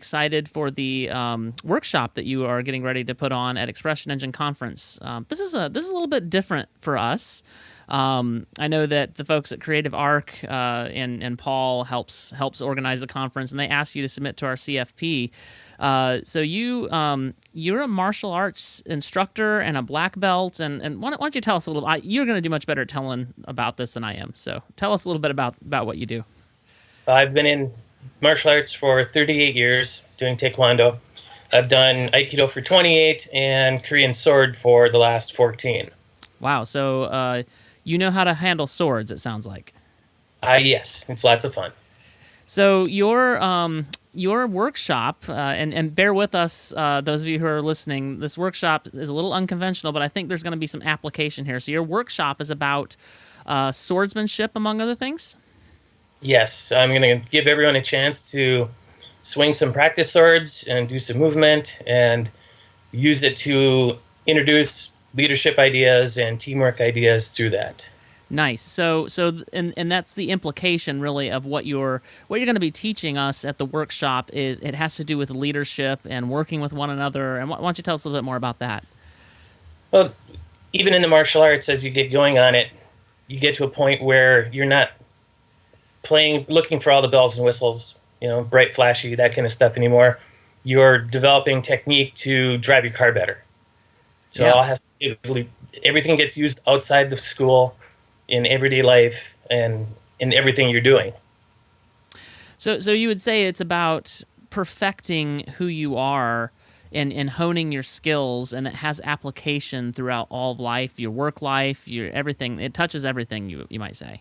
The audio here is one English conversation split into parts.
excited for the workshop that you are getting ready to put on at Expression Engine Conference. This is a little bit different for us. I know that the folks at Creative Arc and Paul helps organize the conference, and they ask you to submit to our CFP. So you're a martial arts instructor and a black belt, and why don't you tell us a little? You're going to do much better at telling about this than I am. So tell us a little bit about what you do. I've been in martial arts for 38 years doing Taekwondo. I've done Aikido for 28 and Korean sword for the last 14. Wow. So you know how to handle swords, it sounds like. Yes, it's lots of fun. So your workshop, and bear with us, those of you who are listening, this workshop is a little unconventional, but I think there's going to be some application here. So your workshop is about swordsmanship, among other things? Yes, I'm going to give everyone a chance to swing some practice swords and do some movement and use it to introduce leadership ideas and teamwork ideas through that. Nice. So and that's the implication really of what you're going to be teaching us at the workshop. Is it has to do with leadership and working with one another. And why don't you tell us a little bit more about that? Well, even in the martial arts, as you get going on it, you get to a point where you're not looking for all the bells and whistles, bright, flashy, that kind of stuff anymore. You're developing technique to drive your car better. So everything gets used outside the school, in everyday life, and in everything you're doing. So you would say it's about perfecting who you are and honing your skills, and it has application throughout all of life, your work life, your everything. It touches everything, you might say.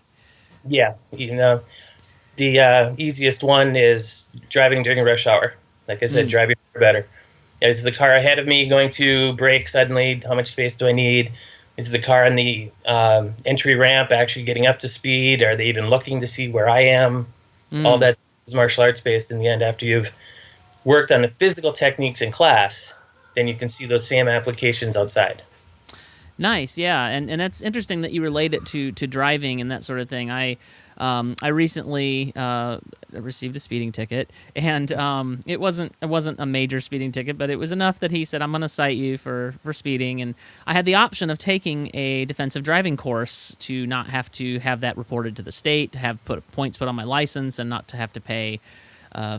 Yeah, the easiest one is driving during rush hour. Like I said, drive your car better. Is the car ahead of me going to brake suddenly? How much space do I need? Is the car on the entry ramp actually getting up to speed? Are they even looking to see where I am? All that is martial arts based in the end. After you've worked on the physical techniques in class, then you can see those same applications outside. Nice, yeah, and that's interesting that you relate it to driving and that sort of thing. I recently received a speeding ticket, and it wasn't a major speeding ticket, but it was enough that he said, "I'm going to cite you for speeding." And I had the option of taking a defensive driving course to not have to have that reported to the state, to have points put on my license, and not to have to pay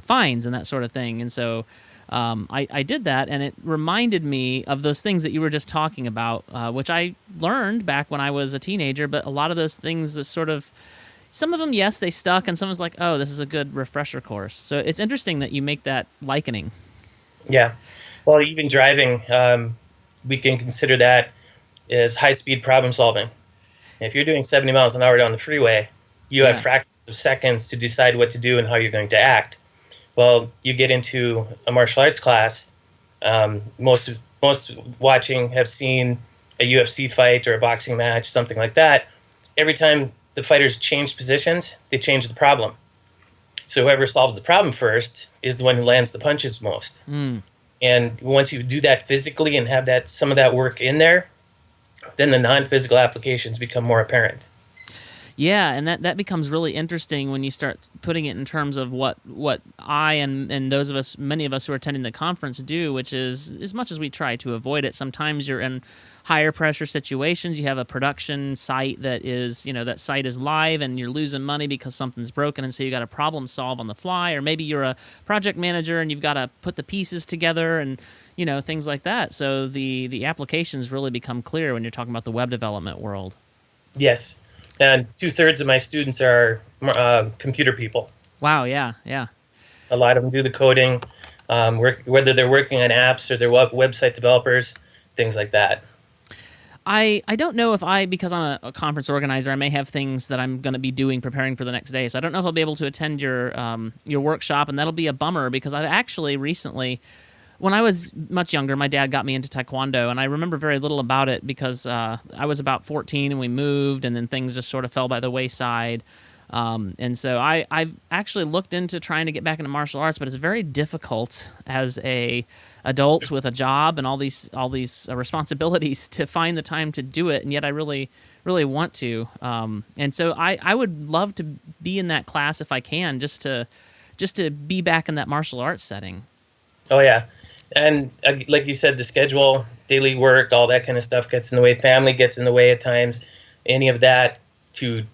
fines and that sort of thing. And so I did that, and it reminded me of those things that you were just talking about, which I learned back when I was a teenager. But a lot of those things is sort of, some of them, yes, they stuck, and some was like, oh, this is a good refresher course. So it's interesting that you make that likening. Yeah. Well, even driving, we can consider that as high-speed problem solving. If you're doing 70 miles an hour down the freeway, you have fractions of seconds to decide what to do and how you're going to act. Well, you get into a martial arts class, most watching have seen a UFC fight or a boxing match, something like that. Every time the fighters change positions, they change the problem. So whoever solves the problem first is the one who lands the punches most. And once you do that physically and have some of that work in there, then the non-physical applications become more apparent. Yeah, and that becomes really interesting when you start putting it in terms of what I and those of us, many of us who are attending the conference do, which is, as much as we try to avoid it, sometimes you're in higher pressure situations. You have a production site that is, that site is live and you're losing money because something's broken, and so you got to problem solve on the fly. Or maybe you're a project manager and you've got to put the pieces together and, things like that. So the applications really become clear when you're talking about the web development world. Yes. And 2/3 of my students are computer people. Wow, yeah. A lot of them do the coding, whether they're working on apps or they're website developers, things like that. I don't know if because I'm a conference organizer, I may have things that I'm going to be doing, preparing for the next day. So I don't know if I'll be able to attend your workshop, and that'll be a bummer because I've actually recently, when I was much younger, my dad got me into Taekwondo, and I remember very little about it because I was about 14 and we moved, and then things just sort of fell by the wayside. And so I've actually looked into trying to get back into martial arts, but it's very difficult as a adult with a job and all these responsibilities to find the time to do it. And yet I really, really want to. And so I would love to be in that class if I can, just to be back in that martial arts setting. Oh yeah, and like you said, the schedule, daily work, all that kind of stuff gets in the way. Family gets in the way at times. Any of that to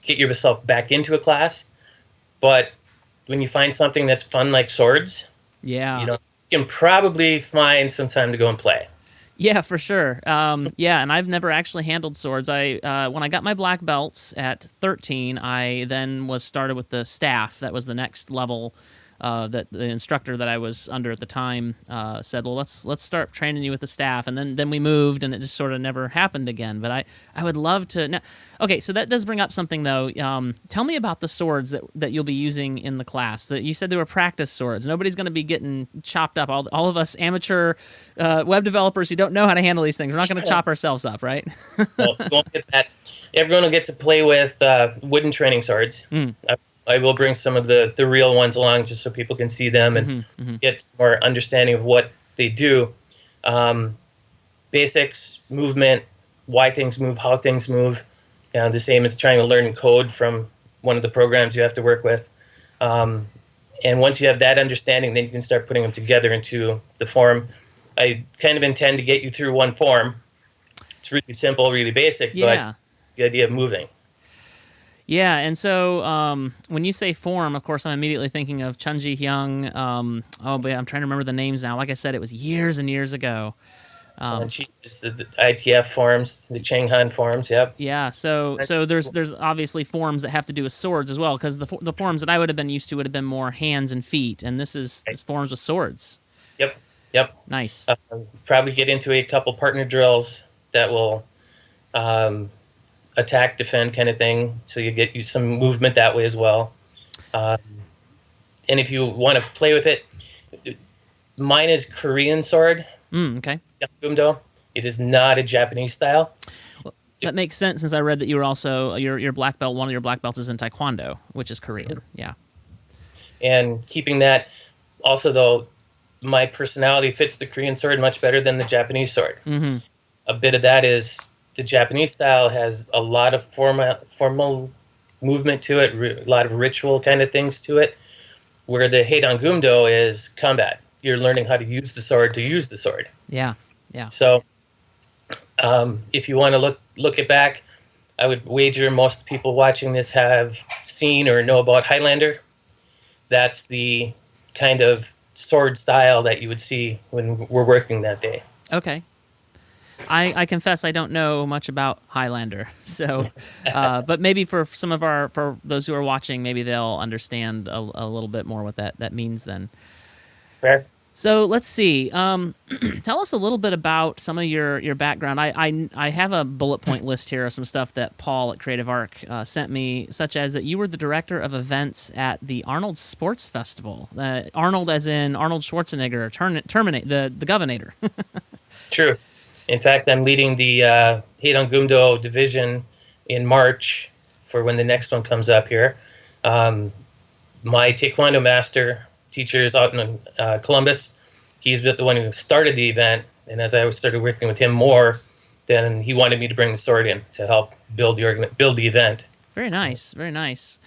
get yourself back into a class. But when you find something that's fun like swords, Yeah. you can probably find some time to go and play. Yeah, for sure. Yeah, and I've never actually handled swords. When I got my black belts at 13, I then was started with the staff. That was the next level. That the instructor that I was under at the time said, "Well, let's start training you with the staff," and then we moved, and it just sort of never happened again. But I would love to. Now, okay, so that does bring up something though. Tell me about the swords that you'll be using in the class. That you said they were practice swords. Nobody's going to be getting chopped up. All of us amateur web developers who don't know how to handle these things, we're not going to chop ourselves up, right? Well, you won't get that. Everyone will get to play with wooden training swords. I will bring some of the real ones along just so people can see them and get some more understanding of what they do. Basics, movement, why things move, how things move. The same as trying to learn code from one of the programs you have to work with. And once you have that understanding, then you can start putting them together into the form. I kind of intend to get you through one form. It's really simple, really basic, but the idea of moving. Yeah, and so when you say form, of course, I'm immediately thinking of Chunji Hyung. But I'm trying to remember the names now. Like I said, it was years and years ago. The ITF forms, the Changhan forms, yep. Yeah, so there's obviously forms that have to do with swords as well, because the forms that I would have been used to would have been more hands and feet, and this forms with swords. Yep. Nice. Probably get into a couple partner drills that will attack, defend kind of thing, so you get some movement that way as well. And if you want to play with it, mine is Korean sword. Okay. Taekwondo. It is not a Japanese style. Well, that makes sense since I read that you were also your black belt. One of your black belts is in Taekwondo, which is Korean. Yeah. And keeping that, also though, my personality fits the Korean sword much better than the Japanese sword. A bit of that is the Japanese style has a lot of formal movement to it, a lot of ritual kind of things to it, where the Heidan Gumdo is combat. You're learning how to use the sword to use the sword. Yeah. So if you want to look it back, I would wager most people watching this have seen or know about Highlander. That's the kind of sword style that you would see when we're working that day. Okay. I confess I don't know much about Highlander, so but maybe for those who are watching, maybe they'll understand a little bit more what that means then. Fair. So let's see. Tell us a little bit about some of your background. I have a bullet point list here of some stuff that Paul at Creative Arc sent me, such as that you were the director of events at the Arnold Sports Festival. Arnold as in Arnold Schwarzenegger, Terminate the Governator. True. In fact, I'm leading the Heidan Gumdo division in March for when the next one comes up here. My Taekwondo master teacher is out in Columbus. He's the one who started the event, and as I started working with him more, then he wanted me to bring the sword in to help build the event. Very nice, very nice.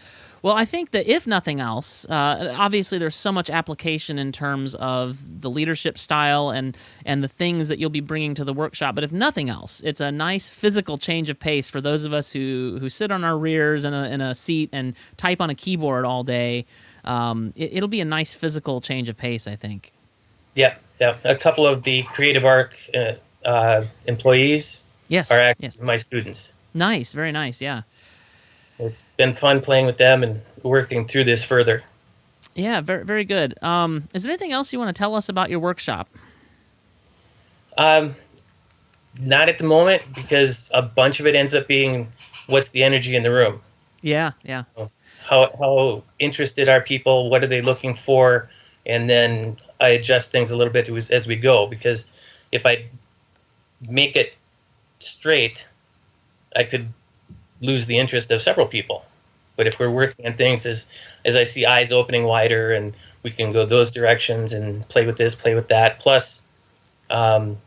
Well, I think that if nothing else, obviously there's so much application in terms of the leadership style and the things that you'll be bringing to the workshop. But if nothing else, it's a nice physical change of pace for those of us who sit on our rears in a seat and type on a keyboard all day. It'll be a nice physical change of pace, I think. Yeah. A couple of the Creative Arc employees are actually my students. Nice, very nice, yeah. It's been fun playing with them and working through this further. Yeah, very, very good. Is there anything else you want to tell us about your workshop? Not at the moment, because a bunch of it ends up being what's the energy in the room. Yeah. How interested are people? What are they looking for? And then I adjust things a little bit as we go, because if I make it straight, I could lose the interest of several people. But if we're working on things as I see eyes opening wider, and we can go those directions and play with this, play with that, plus how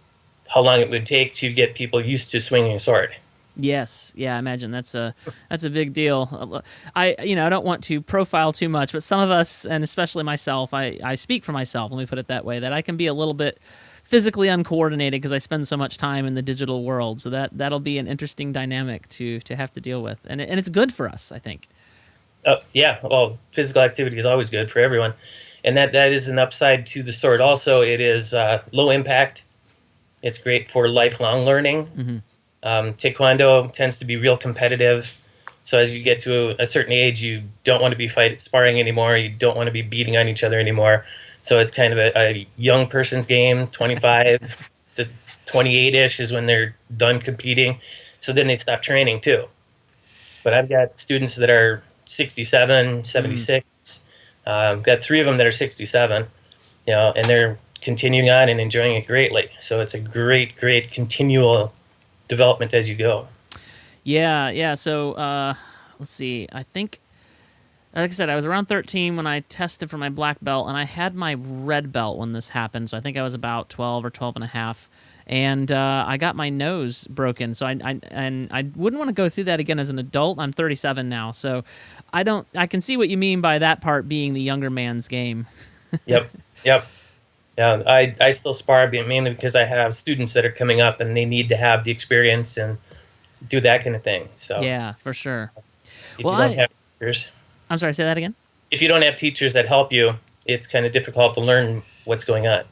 long it would take to get people used to swinging a sword. Yes, yeah, I imagine that's a big deal. I don't want to profile too much, but some of us, and especially myself, I speak for myself. Let me put it that way. That I can be a little bit physically uncoordinated because I spend so much time in the digital world. So that'll be an interesting dynamic to have to deal with, and it's good for us, I think. Yeah, well, physical activity is always good for everyone, and that is an upside to the sword. Also, it is low impact. It's great for lifelong learning. Mm-hmm. Taekwondo tends to be real competitive. So as you get to a certain age, you don't want to be sparring anymore. You don't want to be beating on each other anymore. So it's kind of a young person's game. 25 to 28-ish is when they're done competing. So then they stop training too. But I've got students that are 67, 76. Got 3 of them that are 67. And they're continuing on and enjoying it greatly. So it's a great, great continual development as you go. Yeah. So let's see. I think, like I said, I was around 13 when I tested for my black belt, and I had my red belt when this happened. So I think I was about 12 or 12 and a half. And I got my nose broken. So I wouldn't want to go through that again as an adult. I'm 37 now. So I can see what you mean by that part being the younger man's game. Yep. Yeah, I still spar mainly because I have students that are coming up and they need to have the experience and do that kind of thing. So yeah, for sure. if you don't have teachers, I'm sorry, say that again. If you don't have teachers that help you, it's kind of difficult to learn what's going on.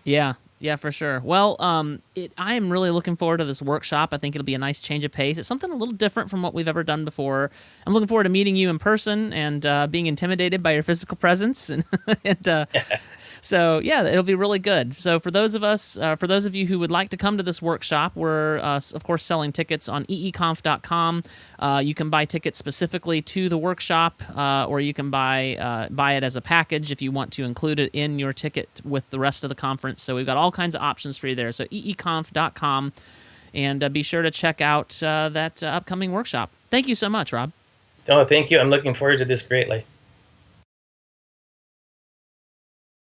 Yeah, for sure. Well, I am really looking forward to this workshop. I think it'll be a nice change of pace. It's something a little different from what we've ever done before. I'm looking forward to meeting you in person and being intimidated by your physical presence, and so yeah, it'll be really good. So for those of you who would like to come to this workshop, we're of course selling tickets on EEConf.com. You can buy tickets specifically to the workshop, or you can buy it as a package if you want to include it in your ticket with the rest of the conference. So we've got all kinds of options for you there. So EEConf.com, and be sure to check out that upcoming workshop. Thank you so much, Rob. Oh, thank you. I'm looking forward to this greatly.